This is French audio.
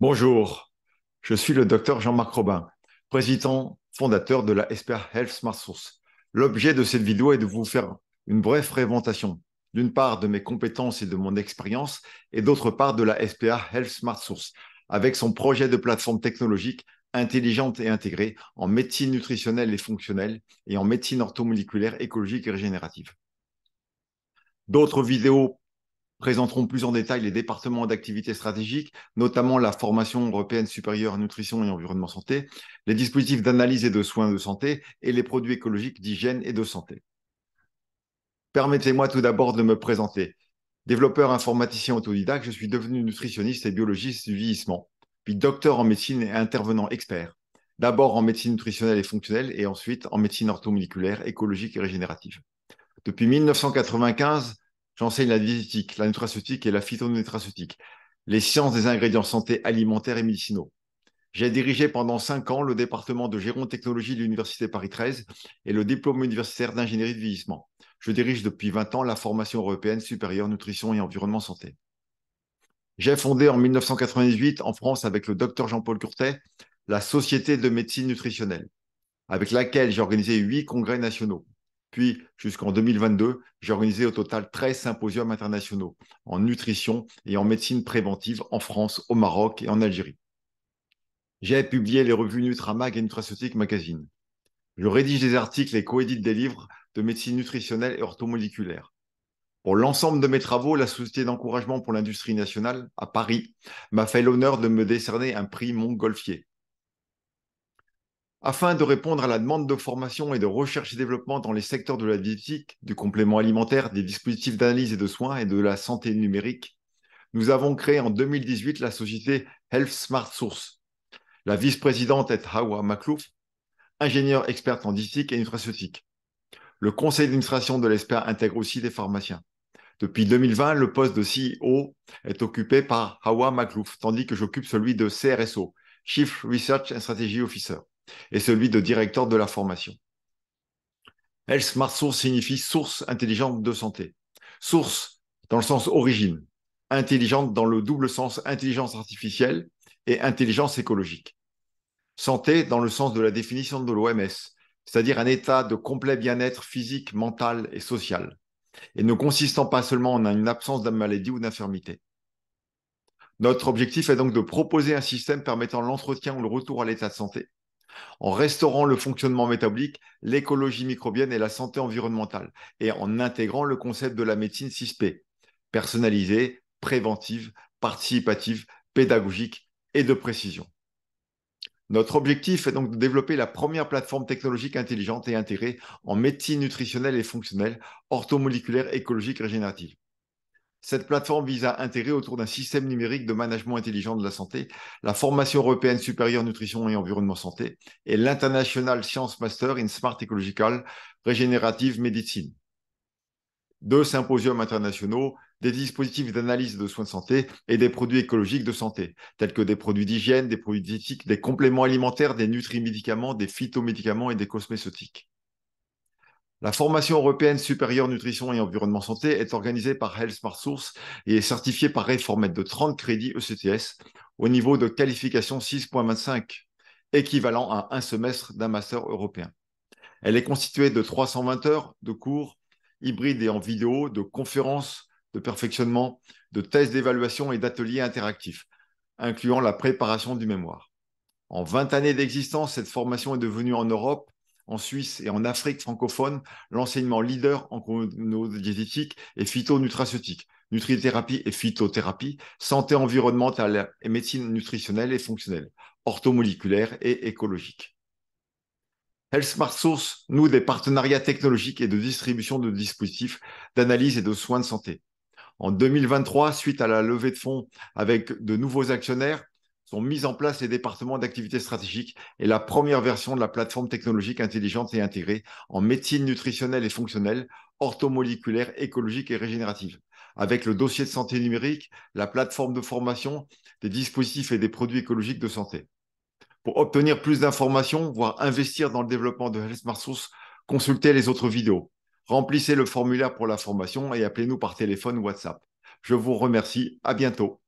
Bonjour, je suis le docteur Jean-Marc Robin, président fondateur de la SPA Health Smart Source. L'objet de cette vidéo est de vous faire une brève présentation, d'une part de mes compétences et de mon expérience, et d'autre part de la SPA Health Smart Source, avec son projet de plateforme technologique intelligente et intégrée en médecine nutritionnelle et fonctionnelle et en médecine orthomoléculaire écologique et régénérative. D'autres vidéos présenteront plus en détail les départements d'activité stratégique, notamment la formation européenne supérieure nutrition et environnement santé, les dispositifs d'analyse et de soins de santé et les produits écologiques d'hygiène et de santé. Permettez-moi tout d'abord de me présenter. Développeur informaticien autodidacte, je suis devenu nutritionniste et biologiste du vieillissement, puis docteur en médecine et intervenant expert. D'abord en médecine nutritionnelle et fonctionnelle et ensuite en médecine orthomoléculaire, écologique et régénérative. Depuis 1995, j'enseigne la diététique, la nutraceutique et la phytonutraceutique, les sciences des ingrédients santé alimentaires et médicinaux. J'ai dirigé pendant 5 ans le département de gérontechnologie de l'Université Paris 13 et le diplôme universitaire d'ingénierie de vieillissement. Je dirige depuis 20 ans la formation européenne supérieure nutrition et environnement santé. J'ai fondé en 1998 en France avec le docteur Jean-Paul Courtet la Société de médecine nutritionnelle, avec laquelle j'ai organisé 8 congrès nationaux. Puis, jusqu'en 2022, j'ai organisé au total 13 symposiums internationaux en nutrition et en médecine préventive en France, au Maroc et en Algérie. J'ai publié les revues Nutramag et Nutraceutique Magazine. Je rédige des articles et coédite des livres de médecine nutritionnelle et orthomoléculaire. Pour l'ensemble de mes travaux, la Société d'encouragement pour l'industrie nationale, à Paris, m'a fait l'honneur de me décerner un prix Montgolfier. Afin de répondre à la demande de formation et de recherche et développement dans les secteurs de la diététique, du complément alimentaire, des dispositifs d'analyse et de soins et de la santé numérique, nous avons créé en 2018 la société Health Smart Source. La vice-présidente est Hawa Maklouf, ingénieure experte en diététique et nutraceutique. Le conseil d'administration de l'ESPA intègre aussi des pharmaciens. Depuis 2020, le poste de CEO est occupé par Hawa Maklouf, tandis que j'occupe celui de CRSO, Chief Research and Strategy Officer, et celui de directeur de la formation. Health Smart Source signifie source intelligente de santé. Source dans le sens origine, intelligente dans le double sens intelligence artificielle et intelligence écologique. Santé dans le sens de la définition de l'OMS, c'est-à-dire un état de complet bien-être physique, mental et social, et ne consistant pas seulement en une absence de maladie ou d'infirmité. Notre objectif est donc de proposer un système permettant l'entretien ou le retour à l'état de santé, en restaurant le fonctionnement métabolique, l'écologie microbienne et la santé environnementale, et en intégrant le concept de la médecine 6P, personnalisée, préventive, participative, pédagogique et de précision. Notre objectif est donc de développer la première plateforme technologique intelligente et intégrée en médecine nutritionnelle et fonctionnelle, orthomoléculaire, écologique et régénérative. Cette plateforme vise à intégrer autour d'un système numérique de management intelligent de la santé la formation européenne supérieure nutrition et environnement santé et l'International Science Master in Smart Ecological Regenerative Medicine. 2 symposiums internationaux, des dispositifs d'analyse de soins de santé et des produits écologiques de santé, tels que des produits d'hygiène, des produits diététiques, des compléments alimentaires, des nutrimédicaments, des phytomédicaments et des cosmétiques. La formation européenne supérieure nutrition et environnement santé est organisée par Health Smart Source et est certifiée par Reformed de 30 crédits ECTS au niveau de qualification 6.25, équivalent à un semestre d'un master européen. Elle est constituée de 320 heures de cours hybrides et en vidéo, de conférences, de perfectionnement, de tests d'évaluation et d'ateliers interactifs, incluant la préparation du mémoire. En 20 années d'existence, cette formation est devenue en Europe, en Suisse et en Afrique francophone l'enseignement leader en diététique et phytonutraceutique, nutrithérapie et phytothérapie, santé environnementale et médecine nutritionnelle et fonctionnelle, orthomoléculaire et écologique. Health Smart Source noue des partenariats technologiques et de distribution de dispositifs d'analyse et de soins de santé. En 2023, suite à la levée de fonds avec de nouveaux actionnaires, sont mis en place les départements d'activité stratégique et la première version de la plateforme technologique intelligente et intégrée en médecine nutritionnelle et fonctionnelle, orthomoléculaire, écologique et régénérative, avec le dossier de santé numérique, la plateforme de formation, des dispositifs et des produits écologiques de santé. Pour obtenir plus d'informations, voire investir dans le développement de Health Smart Source, consultez les autres vidéos. Remplissez le formulaire pour la formation et appelez-nous par téléphone ou WhatsApp. Je vous remercie. À bientôt.